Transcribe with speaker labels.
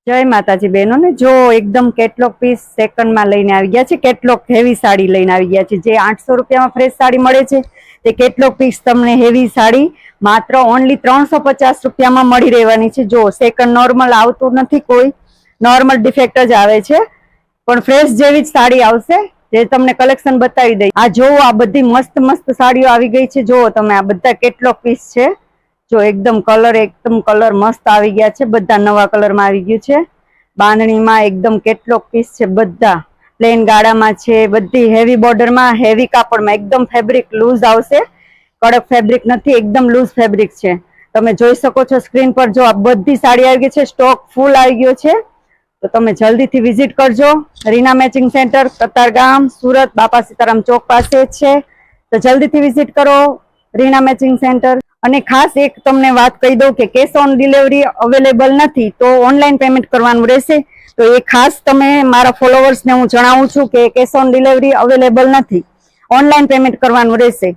Speaker 1: जय माताजी बहनों ने जो एकदम केटलॉग पीस सेकंड में लईने આવી ગયા છે। केटलॉग हेवी साड़ी લઈને આવી ગયા છે। જે 800 રૂપિયામાં ફ્રેશ સાડી મળે છે તે केटलॉग पीस તમને हेवी साड़ी માત્ર ઓન્લી 350 રૂપિયામાં મળી રહેવાની છે। જો સેકન્ડ નોર્મલ આવતું નથી, કોઈ નોર્મલ ડિફેક્ટ જ આવે છે, પણ ફ્રેશ જેવી જ સાડી આવશે। જે તમને કલેક્શન બતાવી દઈ। આ જો આ બધી મસ્ત મસ્ત સાડીઓ આવી ગઈ છે। જો તમે આ બધા केटलॉग पीस છે। जो एकदम कलर मस्त आ गया है। बधा नवा कलर में आ गयु है। बांधणी में एकदम केटलॉग पीस है। बधा प्लेन गाड़ा में है। बधी हेवी बॉर्डर में, हेवी कापड़ में एकदम फेब्रिक लूज आवशे। कड़क फेब्रिक नहीं, एकदम लूज फेब्रिक है। तमे जोई सको छो स्क्रीन पर। जो आ बधी साड़ी आ गई है, स्टॉक फूल आ गयो है। तो तमे जल्दी थी विजिट करजो। रीना मैचिंग सेंटर, कतारगाम, सूरत, बापा सीताराम चौक पासे है। तो जल्दी थी विजिट करो रीना मैचिंग सेंटर। અને ખાસ એક તમને વાત કહી દઉં કે કેશ ઓન ડિલિવરી અવેલેબલ નથી, તો ઓનલાઈન પેમેન્ટ કરવાનું રહેશે। તો એ ખાસ તમે મારા ફોલોવર્સને હું જણાવું છું કે કેશ ઓન ડિલિવરી અવેલેબલ નથી, ઓનલાઈન પેમેન્ટ કરવાનું રહેશે।